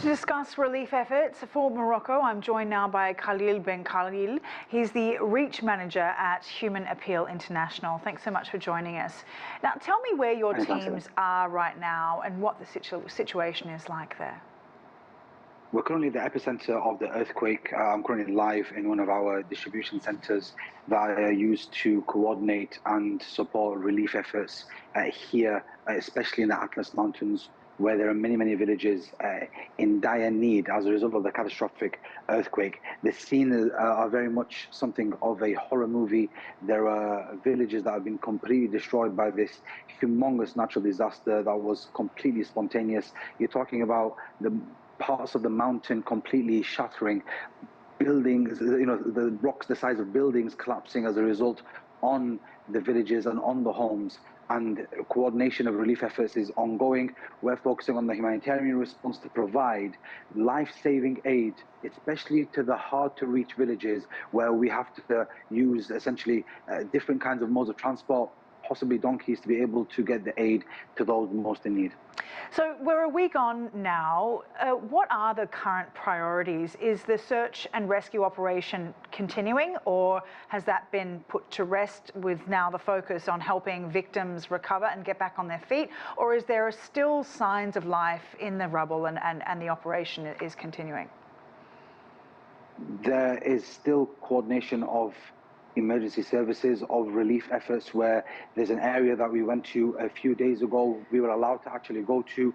To discuss relief efforts for Morocco, I'm joined now by Khalil Benkhalil. He's the Reach Manager at Human Appeal International. Thanks so much for joining us. Now, tell me where your teams are right now and what the situation is like there. We're currently at the epicenter of the earthquake. I'm currently live in one of our distribution centers that are used to coordinate and support relief efforts here, especially in the Atlas Mountains, where there are many villages in dire need as a result of the catastrophic earthquake. The scenes are very much something of a horror movie. There are villages that have been completely destroyed by this humongous natural disaster that was completely spontaneous. You're talking about the parts of the mountain completely shattering, buildings, the rocks the size of buildings collapsing as a result on the villages and on the homes. And coordination of relief efforts is ongoing. We're focusing on the humanitarian response to provide life-saving aid, especially to the hard-to-reach villages where we have to use essentially different kinds of modes of transport, possibly donkeys, to be able to get the aid to those most in need. So we're a week on now. What are the current priorities? Is the search and rescue operation continuing, or has that been put to rest with now the focus on helping victims recover and get back on their feet? Or is there still signs of life in the rubble and the operation is continuing? There is still coordination of emergency services, of relief efforts, where there's an area that we went to a few days ago, we were allowed to actually go to.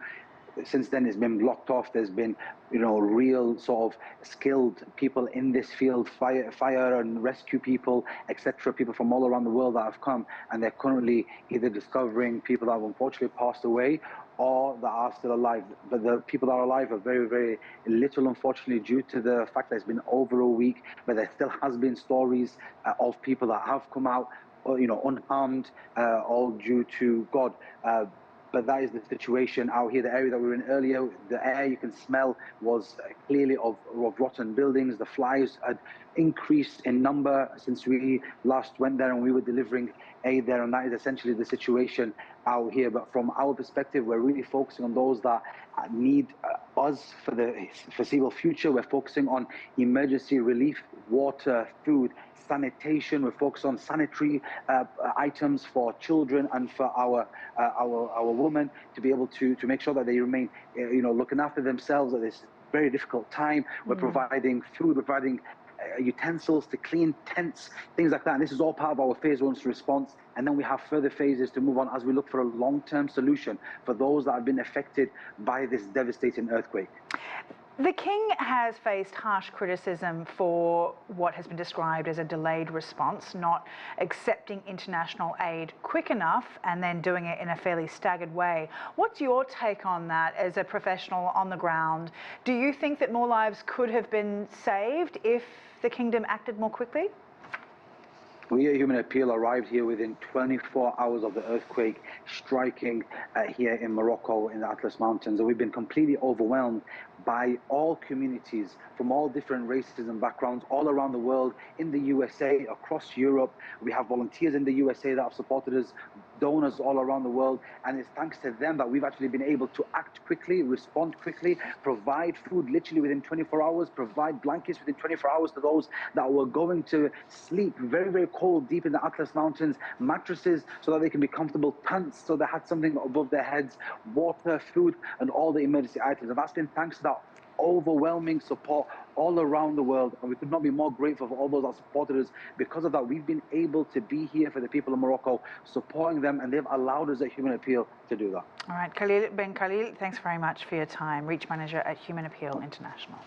Since then it's been blocked off. There's been real sort of skilled people in this field, fire and rescue people, etc., people from all around the world that have come, and they're currently either discovering people that have unfortunately passed away or that are still alive. But the people that are alive are very little, unfortunately, due to the fact that it's been over a week. But there still has been stories of people that have come out unharmed, all due to God. But that is the situation out here. The area that we were in earlier, the air you can smell was clearly of rotten buildings. The flies had increased in number since we last went there and we were delivering aid there, and that is essentially the situation out here. But from our perspective, we're really focusing on those that need us for the foreseeable future. We're focusing on emergency relief, water, food, sanitation. We're focused on sanitary items for children and for our women, to be able to make sure that they remain looking after themselves at this very difficult time. We're providing food, we're providing utensils to clean tents, things like that. And this is all part of our phase 1 response. And then we have further phases to move on as we look for a long-term solution for those that have been affected by this devastating earthquake. The King has faced harsh criticism for what has been described as a delayed response, not accepting international aid quick enough and then doing it in a fairly staggered way. What's your take on that as a professional on the ground? Do you think that more lives could have been saved if the Kingdom acted more quickly? We at Human Appeal arrived here within 24 hours of the earthquake striking here in Morocco in the Atlas Mountains, and we've been completely overwhelmed by all communities from all different races and backgrounds all around the world, in the USA, across Europe. We have volunteers in the USA that have supported us, donors all around the world, and it's thanks to them that we've actually been able to act quickly, respond quickly, provide food literally within 24 hours, provide blankets within 24 hours to those that were going to sleep very cold deep in the Atlas Mountains, mattresses so that they can be comfortable, tents so they had something above their heads, water, food, and all the emergency items. And that's been thanks to that overwhelming support all around the world, and we could not be more grateful for all those that supported us. Because of that, we've been able to be here for the people of Morocco, supporting them, and they've allowed us at Human Appeal to do that. All right, Khalil Benkhalil, thanks very much for your time. Reach Manager at Human Appeal International.